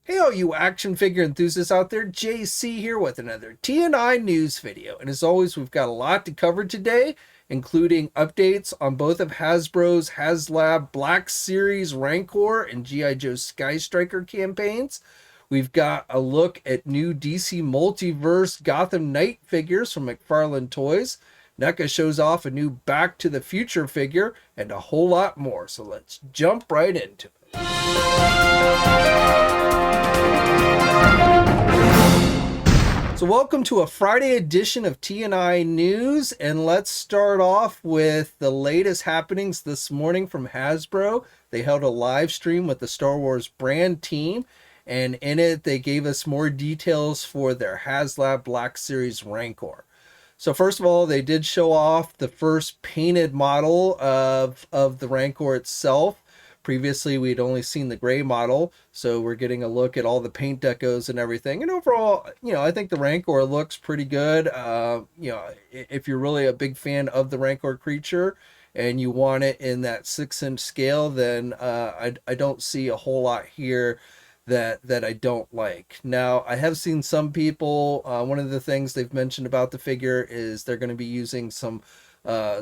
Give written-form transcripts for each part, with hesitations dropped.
Hey all you action figure enthusiasts out there, JC here with another TNI news video. And as always, we've got a lot to cover today, including updates on both of Hasbro's Haslab Black Series Rancor and G.I. Joe Skystriker campaigns. We've got a look at new DC Multiverse Gotham Knight figures from McFarlane Toys. NECA shows off a new Back to the Future figure and a whole lot more. So let's jump right into it. So welcome to a Friday edition of TNI News, and let's start off with the latest happenings this morning from Hasbro. They held a live stream with the Star Wars brand team, and in it they gave us more details for their Haslab Black Series Rancor. So first of all, they did show off the first painted model of the Rancor itself. Previously, we'd only seen the gray model, so we're getting a look at all the paint decos and everything. And overall, I think the Rancor looks pretty good. If you're really a big fan of the Rancor creature and you want it in that 6-inch scale, then I don't see a whole lot here that I don't like. Now, I have seen some people, one of the things they've mentioned about the figure is they're going to be using some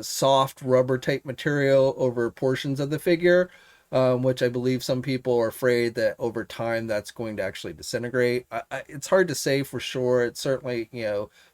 soft rubber type material over portions of the figure. Which I believe some people are afraid that over time that's going to actually disintegrate. It's hard to say for sure. It's certainly,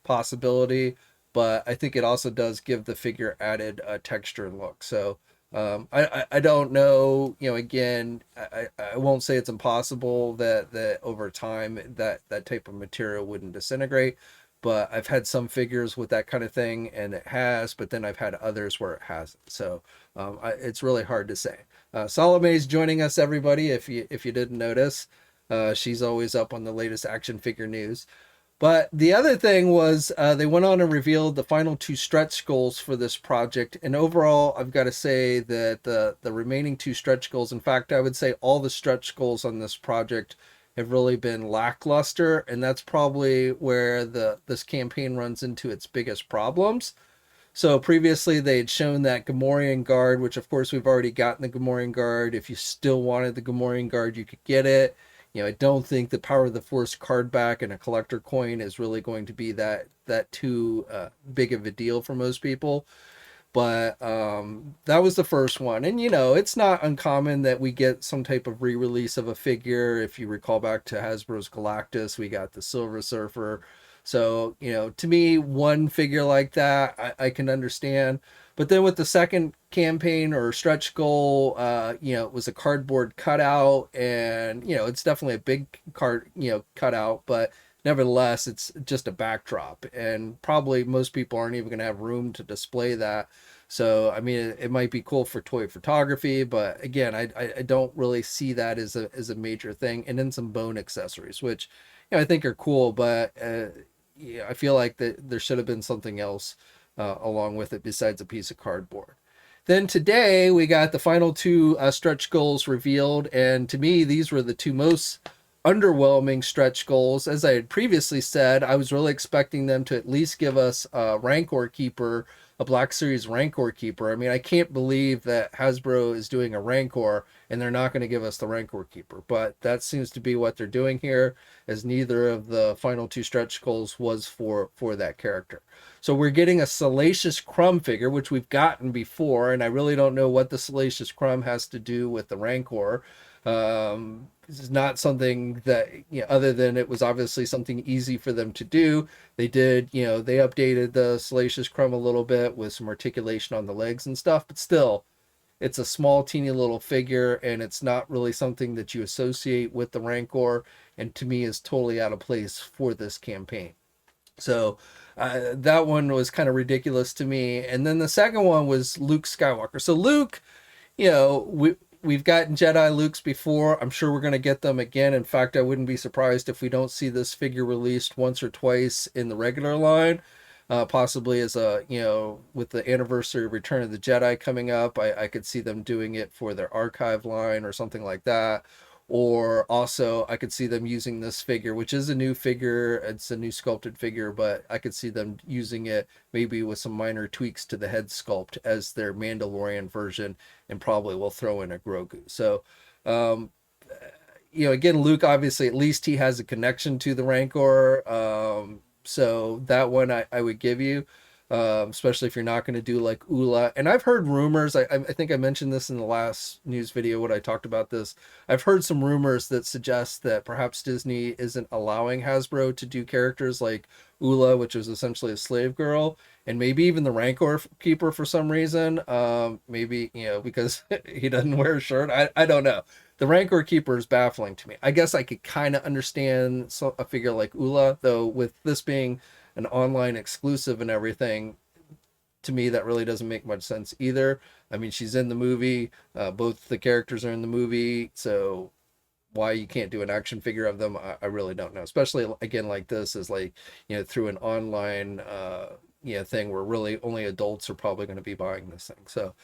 possibility, but I think it also does give the figure added texture and look. So I don't know, again, I won't say it's impossible that over time that type of material wouldn't disintegrate. But I've had some figures with that kind of thing and it has, but then I've had others where it hasn't. So it's really hard to say. Salome's joining us, everybody, if you didn't notice. She's always up on the latest action figure news. But the other thing was they went on and revealed the final 2 stretch goals for this project. And overall, I've got to say that the remaining 2 stretch goals, in fact, I would say all the stretch goals on this project have really been lackluster, and that's probably where this campaign runs into its biggest problems. So previously they had shown that Gamorrean Guard, which of course we've already gotten the Gamorrean Guard. If you still wanted the Gamorrean Guard, you could get it. I don't think the Power of the Force card back and a collector coin is really going to be that too big of a deal for most people. But that was the first one. And, it's not uncommon that we get some type of re-release of a figure. If you recall back to Hasbro's Galactus, we got the Silver Surfer. So, to me, one figure like that, I can understand. But then with the second campaign or stretch goal, it was a cardboard cutout. And, it's definitely a big card, cutout. But nevertheless, it's just a backdrop, and probably most people aren't even going to have room to display that. So, I mean, it might be cool for toy photography, but again, I don't really see that as a major thing. And then some bone accessories, which, I think are cool, but I feel like that there should have been something else along with it besides a piece of cardboard. Then today we got the final 2 stretch goals revealed, and to me, these were the 2 most underwhelming stretch goals. As I had previously said, I was really expecting them to at least give us a Rancor Keeper, a Black Series Rancor Keeper. I mean, I can't believe that Hasbro is doing a Rancor and they're not going to give us the Rancor Keeper, but that seems to be what they're doing here, as neither of the final 2 stretch goals was for that character. So we're getting a Salacious Crumb figure, which we've gotten before, and I really don't know what the Salacious Crumb has to do with the Rancor. This is not something that, other than it was obviously something easy for them to do. They did, they updated the Salacious Crumb a little bit with some articulation on the legs and stuff, but still, it's a small, teeny little figure, and it's not really something that you associate with the Rancor, and to me is totally out of place for this campaign. So that one was kind of ridiculous to me. And then the second one was Luke Skywalker. So Luke, we've gotten Jedi Lukes before. I'm sure we're going to get them again. In fact, I wouldn't be surprised if we don't see this figure released once or twice in the regular line. Possibly as with the anniversary of Return of the Jedi coming up, I could see them doing it for their archive line or something like that. Or also I could see them using this figure, which is a new figure. It's a new sculpted figure, but I could see them using it maybe with some minor tweaks to the head sculpt as their Mandalorian version, and probably will throw in a Grogu. So, again, Luke, obviously, at least he has a connection to the Rancor. So that one I would give you, especially if you're not going to do like Ula. And I've heard rumors, I think I mentioned this in the last news video when I talked about this. I've heard some rumors that suggest that perhaps Disney isn't allowing Hasbro to do characters like Ula, which was essentially a slave girl, and maybe even the Rancor keeper for some reason. Maybe, because he doesn't wear a shirt. I don't know. The Rancor keeper is baffling to me. I guess I could kind of understand a figure like Ula, though with this being an online exclusive and everything, to me that really doesn't make much sense either. I mean, she's in the movie. Both the characters are in the movie, so why you can't do an action figure of them, I really don't know. Especially again like this is like, through an online thing where really only adults are probably going to be buying this thing. So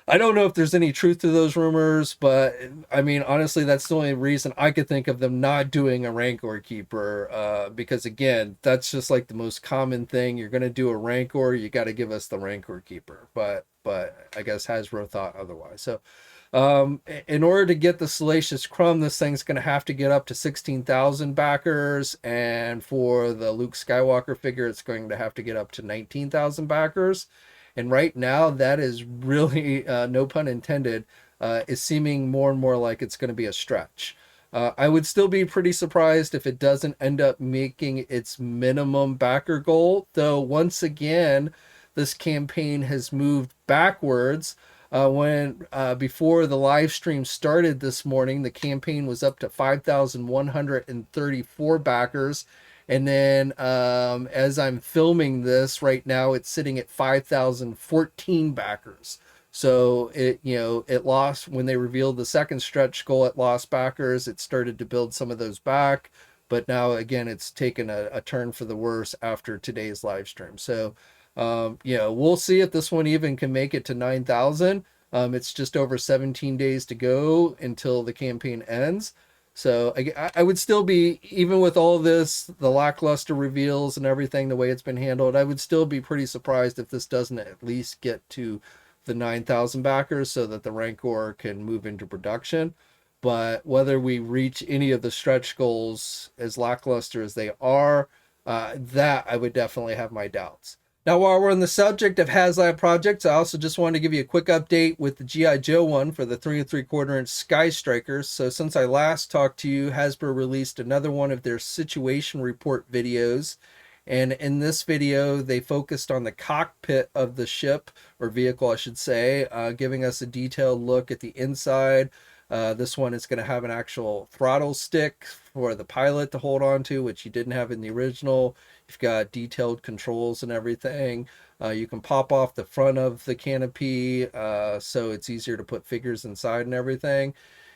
I don't know if there's any truth to those rumors, but I mean, honestly, that's the only reason I could think of them not doing a Rancor keeper. Because again, that's just like the most common thing. You're going to do a Rancor, you got to give us the Rancor keeper. But I guess Hasbro thought otherwise. So in order to get the Salacious Crumb, this thing's going to have to get up to 16,000 backers. And for the Luke Skywalker figure, it's going to have to get up to 19,000 backers. And right now, that is really, no pun intended, is seeming more and more like it's going to be a stretch. I would still be pretty surprised if it doesn't end up making its minimum backer goal, though once again, this campaign has moved backwards. When before the live stream started this morning, the campaign was up to 5,134 backers. And then as I'm filming this right now, it's sitting at 5,014 backers. So it lost when they revealed the second stretch goal. It lost backers. It started to build some of those back, but now again, it's taken a turn for the worse after today's live stream. So we'll see if this one even can make it to 9,000. It's just over 17 days to go until the campaign ends. So I would still be, even with all this, the lackluster reveals and everything, the way it's been handled, I would still be pretty surprised if this doesn't at least get to the 9,000 backers so that the Rancor can move into production. But whether we reach any of the stretch goals, as lackluster as they are, that I would definitely have my doubts. Now, while we're on the subject of Haslab projects, I also just wanted to give you a quick update with the G.I. Joe one for the 3 3/4 inch Skystrikers. So since I last talked to you, Hasbro released another one of their situation report videos. And in this video, they focused on the cockpit of the ship, or vehicle, I should say, giving us a detailed look at the inside. This one is going to have an actual throttle stick for the pilot to hold on to, which you didn't have in the original. You've got detailed controls and everything. You can pop off the front of the canopy, so it's easier to put figures inside and everything.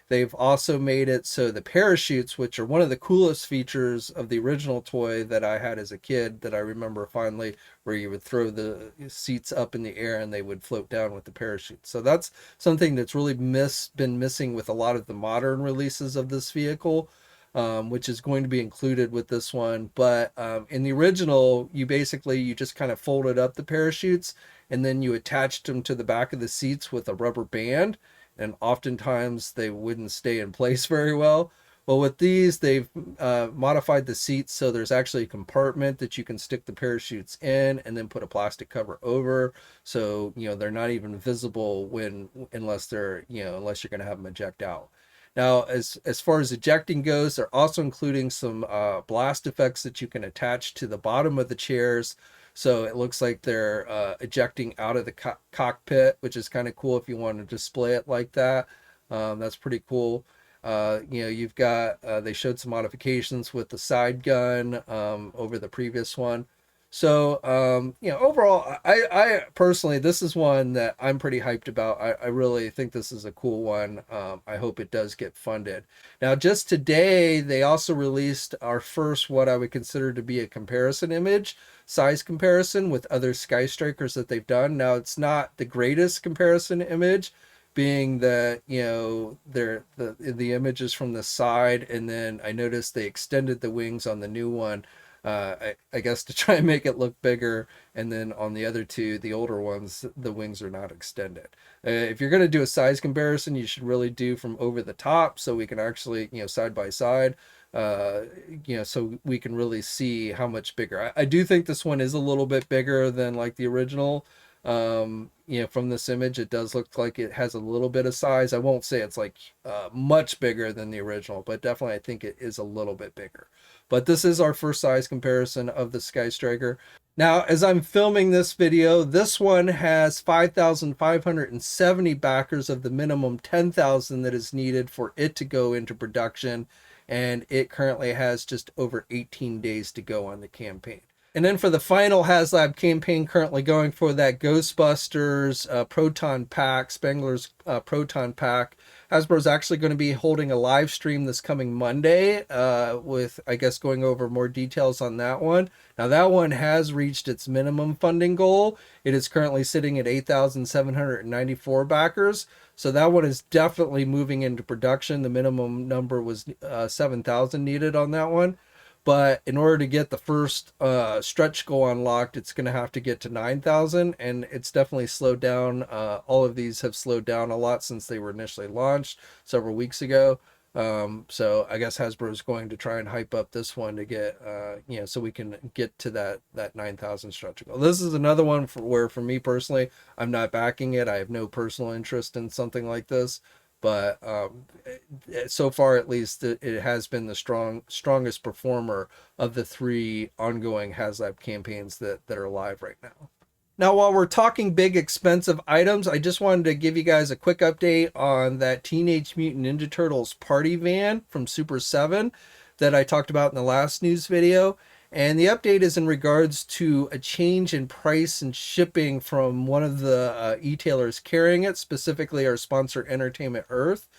They've also made it so the parachutes, which are one of the coolest features of the original toy that I had as a kid that I remember fondly, where you would throw the seats up in the air and they would float down with the parachute. So that's something that's really been missing with a lot of the modern releases of this vehicle. Which is going to be included with this one. But in the original, you just kind of folded up the parachutes and then you attached them to the back of the seats with a rubber band. And oftentimes they wouldn't stay in place very well. Well, with these, they've modified the seats so there's actually a compartment that you can stick the parachutes in and then put a plastic cover over. So, they're not even visible unless you're going to have them eject out. Now, as far as ejecting goes, they're also including some blast effects that you can attach to the bottom of the chairs. So it looks like they're ejecting out of the cockpit, which is kind of cool if you want to display it like that. That's pretty cool. You've got, they showed some modifications with the side gun over the previous one. So, overall, I personally, this is one that I'm pretty hyped about. I really think this is a cool one. I hope it does get funded. Now, just today, they also released our first, what I would consider to be a comparison image, size comparison with other Skystrikers that they've done. Now, it's not the greatest comparison image, being that, they're the images from the side, and then I noticed they extended the wings on the new one. I guess to try and make it look bigger. And then on the other two, the older ones, the wings are not extended. If you're going to do a size comparison, you should really do from over the top so we can actually, side by side, so we can really see how much bigger. I do think this one is a little bit bigger than like the original. From this image, it does look like it has a little bit of size. I won't say it's like much bigger than the original, but definitely I think it is a little bit bigger. But this is our first size comparison of the Skystriker. Now, as I'm filming this video, this one has 5,570 backers of the minimum 10,000 that is needed for it to go into production, and it currently has just over 18 days to go on the campaign. And then for the final Haslab campaign currently going for that Ghostbusters Proton pack, Spengler's Proton pack, Hasbro's actually going to be holding a live stream this coming Monday with, I guess, going over more details on that one. Now, that one has reached its minimum funding goal. It is currently sitting at 8,794 backers. So that one is definitely moving into production. The minimum number was 7,000 needed on that one. But in order to get the first stretch goal unlocked, it's going to have to get to 9,000, and it's definitely slowed down. All of these have slowed down a lot since they were initially launched several weeks ago. So I guess Hasbro is going to try and hype up this one to get, so we can get to that 9,000 stretch goal. This is another one where, for me personally, I'm not backing it. I have no personal interest in something like this. But so far, at least, it has been the strongest performer of the three ongoing Haslab campaigns that are live right now. Now, while we're talking big, expensive items, I just wanted to give you guys a quick update on that Teenage Mutant Ninja Turtles party van from Super 7 that I talked about in the last news video. And the update is in regards to a change in price and shipping from one of the e-tailers carrying it, specifically our sponsor, Entertainment Earth.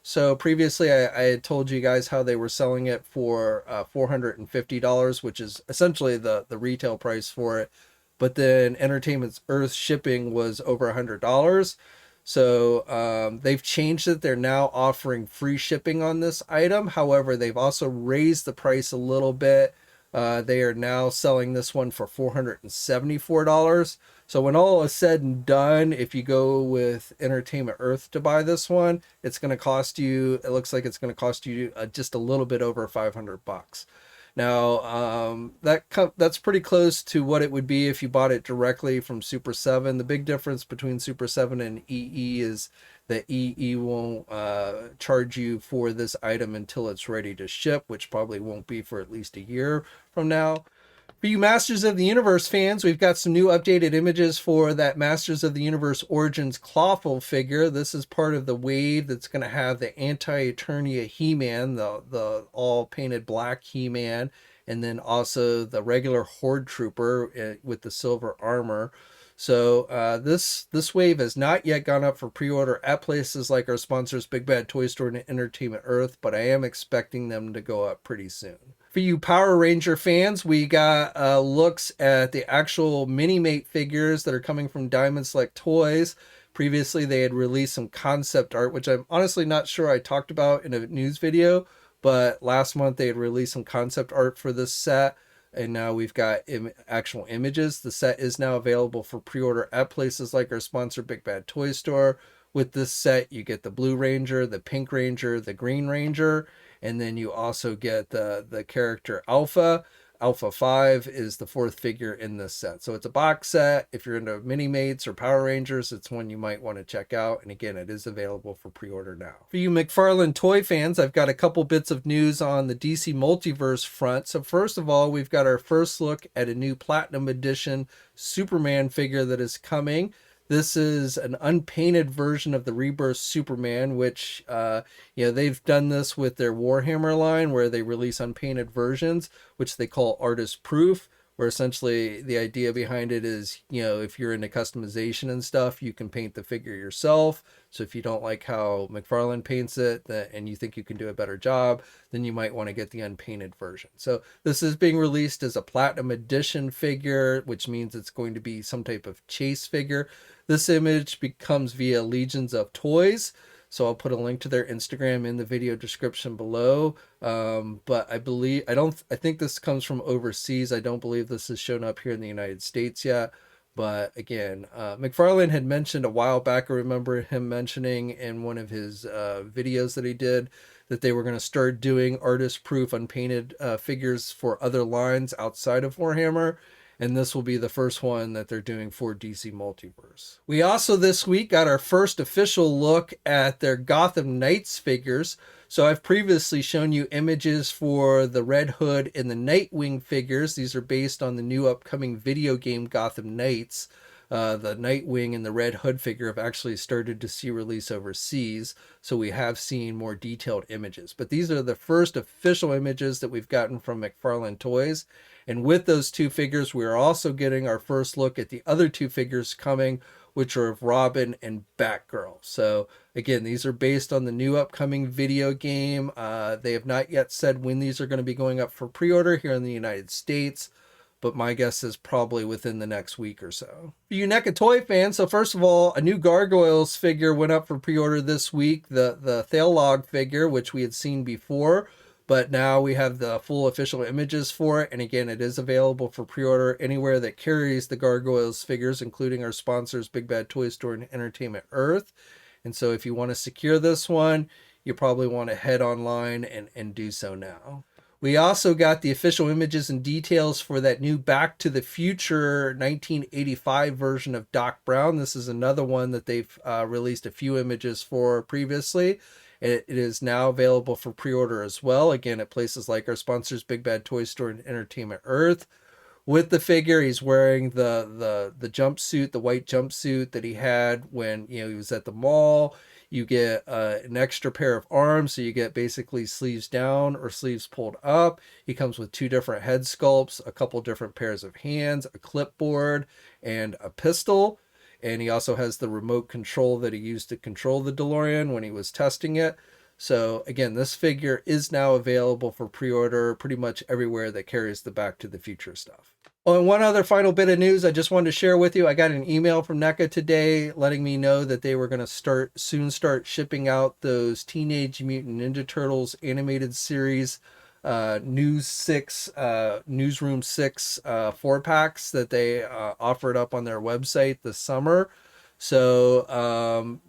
So previously, I had told you guys how they were selling it for $450, which is essentially the retail price for it. But then Entertainment Earth shipping was over $100. So they've changed it. They're now offering free shipping on this item. However, they've also raised the price a little bit. They are now selling this one for $474. So when all is said and done, if you go with Entertainment Earth to buy this one, it's going to cost you, it looks like it's going to cost you just a little bit over $500. Now, that's pretty close to what it would be if you bought it directly from Super 7. The big difference between Super 7 and EE is that EE won't charge you for this item until it's ready to ship, which probably won't be for at least a year from now. For you Masters of the Universe fans, we've got some new updated images for that Masters of the Universe Origins Clawful figure. This is part of the wave that's going to have the Anti-Eternia He-Man, the all painted black He-Man, and then also the regular Horde Trooper with the silver armor. So this wave has not yet gone up for pre-order at places like our sponsors Big Bad Toy Store and Entertainment Earth, but I am expecting them to go up pretty soon. For you Power Ranger fans, we got looks at the actual Minimate figures that are coming from Diamond Select Toys. Previously, they had released some concept art, which I'm honestly not sure I talked about in a news video, but last month they had released some concept art for this set. And now we've got actual images. The set is now available for pre-order at places like our sponsor, Big Bad Toy Store. With this set, you get the Blue Ranger, the Pink Ranger, the Green Ranger, and then you also get the character Alpha. Alpha 5 is the fourth figure in this set. So it's a box set. If you're into Minimates or Power Rangers, it's one you might want to check out. And again, it is available for pre-order now. For you McFarlane toy fans, I've got a couple bits of news on the DC Multiverse front. So first of all, we've got our first look at a new Platinum Edition Superman figure that is coming. This is an unpainted version of the Rebirth Superman, which, they've done this with their Warhammer line where they release unpainted versions, which they call artist proof, where essentially the idea behind it is, if you're into customization and stuff, you can paint the figure yourself. So if you don't like how McFarlane paints it and you think you can do a better job, then you might want to get the unpainted version. So this is being released as a Platinum Edition figure, which means it's going to be some type of chase figure. This image comes via Legions of Toys. So I'll put a link to their Instagram in the video description below. But I think this comes from overseas. I don't believe this has shown up here in the United States yet. But again, McFarlane had mentioned a while back, I remember him mentioning in one of his videos that he did, that they were going to start doing artist proof unpainted figures for other lines outside of Warhammer. And this will be the first one that they're doing for DC Multiverse. We also this week got our first official look at their Gotham Knights figures. So I've previously shown you images for the Red Hood and the Nightwing figures. These are based on the new upcoming video game Gotham Knights. The Nightwing and the Red Hood figure have actually started to see release overseas, so we have seen more detailed images. But these are the first official images that we've gotten from McFarlane Toys. And with those two figures, we are also getting our first look at the other two figures coming, which are of Robin and Batgirl. So again, these are based on the new upcoming video game. They have not yet said when these are going to be going up for pre-order here in the United States, but my guess is probably within the next week or so. For you NECA toy fans, so first of all, a new Gargoyles figure went up for pre-order this week, the Thailog figure, which we had seen before, but now we have the full official images for it. And again, it is available for pre-order anywhere that carries the Gargoyles figures, including our sponsors, Big Bad Toy Store and Entertainment Earth. And so if you want to secure this one, you probably want to head online and do so now. We also got the official images and details for that new Back to the Future 1985 version of Doc Brown. This is another one that they've released a few images for previously. It is now available for pre-order as well. Again, at places like our sponsors, Big Bad Toy Store and Entertainment Earth. With the figure, he's wearing the jumpsuit, the white jumpsuit that he had when he was at the mall. You get an extra pair of arms, so you get basically sleeves down or sleeves pulled up. He comes with two different head sculpts, a couple different pairs of hands, a clipboard, and a pistol. And he also has the remote control that he used to control the DeLorean when he was testing it. So again, this figure is now available for pre-order pretty much everywhere that carries the Back to the Future stuff. Oh, and one other final bit of news I just wanted to share with you. I got an email from NECA today letting me know that they were going to soon start shipping out those Teenage Mutant Ninja Turtles animated series Newsroom 6 4-packs that they offered up on their website this summer. So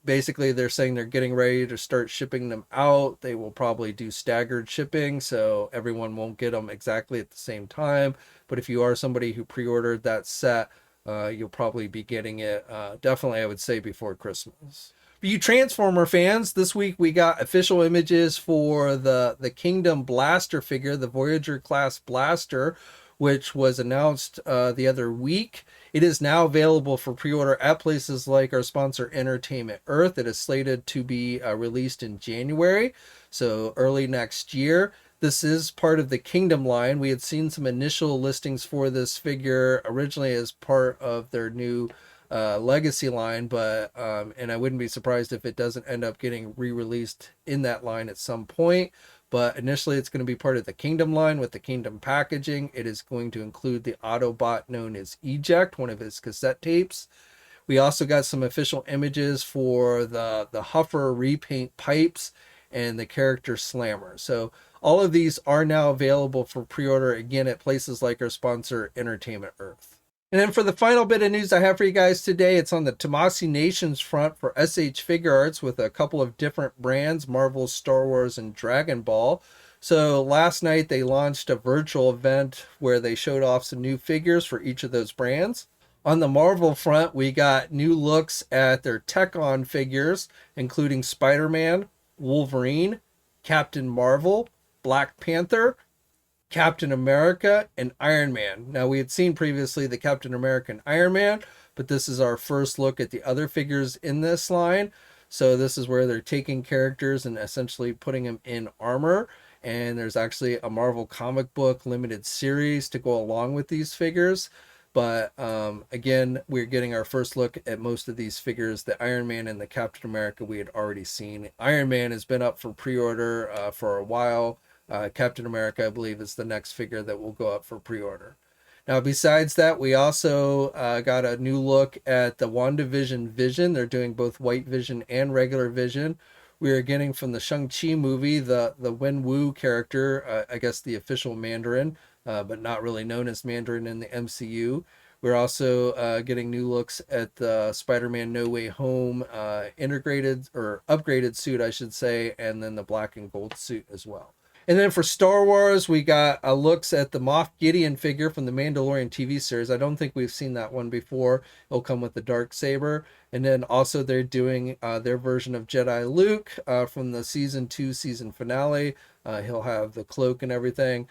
basically they're saying they're getting ready to start shipping them out. They will probably do staggered shipping, so everyone won't get them exactly at the same time. But if you are somebody who pre-ordered that set, you'll probably be getting it definitely, I would say, before Christmas. For you Transformer fans, this week we got official images for the Kingdom Blaster figure, the Voyager class blaster, which was announced the other week. It is now available for pre-order at places like our sponsor Entertainment Earth. It is slated to be released in January, so early next year. This is part of the Kingdom line. We had seen some initial listings for this figure originally as part of their new Legacy line, but and I wouldn't be surprised if it doesn't end up getting re-released in that line at some point. But initially it's going to be part of the Kingdom line with the Kingdom packaging. It is going to include the Autobot known as Eject, one of his cassette tapes. We also got some official images for the Huffer repaint pipes and the character Slammer. So all of these are now available for pre-order, again, at places like our sponsor Entertainment Earth. And then for the final bit of news I have for you guys today, it's on the Tamashii Nations front for SH Figuarts with a couple of different brands, Marvel, Star Wars, and Dragon Ball. So last night they launched a virtual event where they showed off some new figures for each of those brands. On the Marvel front, we got new looks at their Tach-On figures, including Spider-Man, Wolverine, Captain Marvel, Black Panther, Captain America, and Iron Man. Now, we had seen previously the Captain America and Iron Man, but this is our first look at the other figures in this line. So this is where they're taking characters and essentially putting them in armor. And there's actually a Marvel comic book limited series to go along with these figures. But again, we're getting our first look at most of these figures. The Iron Man and the Captain America we had already seen. Iron Man has been up for pre-order for a while. Captain America, I believe, is the next figure that will go up for pre-order. Now, besides that, we also got a new look at the WandaVision Vision. They're doing both White Vision and regular Vision. We are getting from the Shung-Chi movie the Wenwu character, I guess the official Mandarin, but not really known as Mandarin in the MCU. We're also getting new looks at the Spider-Man No Way Home integrated or upgraded suit, I should say, and then the black and gold suit as well. And then for Star Wars, we got looks at the Moff Gideon figure from the Mandalorian TV series. I don't think we've seen that one before. It'll come with the Darksaber. And then also they're doing their version of Jedi Luke from the season 2 season finale. He'll have the cloak and everything,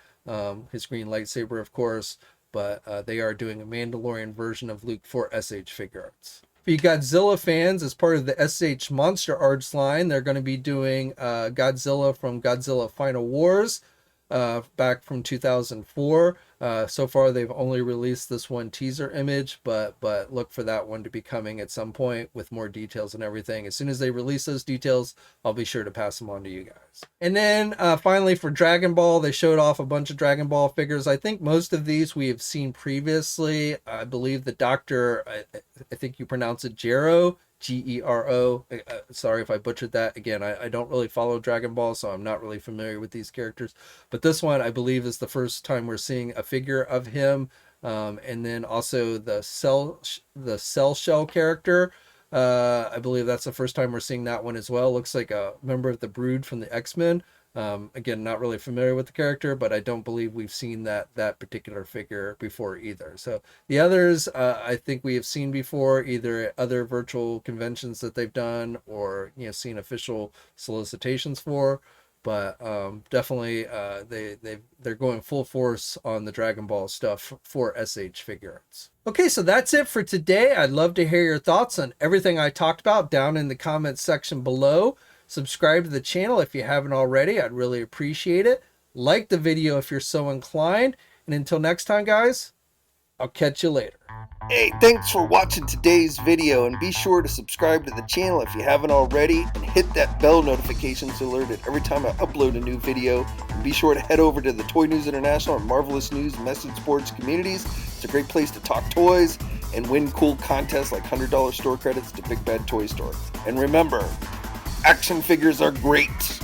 his green lightsaber, of course. But they are doing a Mandalorian version of Luke for SH Figuarts. For you Godzilla fans, as part of the SH Monster Arts line, they're going to be doing Godzilla from Godzilla Final Wars back from 2004. So far, they've only released this one teaser image, but look for that one to be coming at some point with more details and everything. As soon as they release those details, I'll be sure to pass them on to you guys. And then finally for Dragon Ball, they showed off a bunch of Dragon Ball figures. I think most of these we have seen previously. I believe the Doctor, I think you pronounce it Gero, Gero. Sorry if I butchered that. Again, I don't really follow Dragon Ball, so I'm not really familiar with these characters. But this one, I believe, is the first time we're seeing a figure of him. And then also the Cell Shell character. I believe that's the first time we're seeing that one as well. Looks like a member of the Brood from the X-Men. Again, not really familiar with the character, but I don't believe we've seen that particular figure before either. So the others, I think we have seen before, either at other virtual conventions that they've done, or seen official solicitations for. But definitely, they're going full force on the Dragon Ball stuff for SH Figuarts. Okay, so that's it for today. I'd love to hear your thoughts on everything I talked about down in the comments section below. Subscribe to the channel if you haven't already. I'd really appreciate it. Like the video if you're so inclined. And until next time, guys, I'll catch you later. Hey, thanks for watching today's video, and be sure to subscribe to the channel if you haven't already, and hit that bell notification to alerted every time I upload a new video. And be sure to head over to the Toy News International and Marvelous News message boards communities. It's a great place to talk toys and win cool contests like $100 store credits to Big Bad Toy Store. And remember, action figures are great.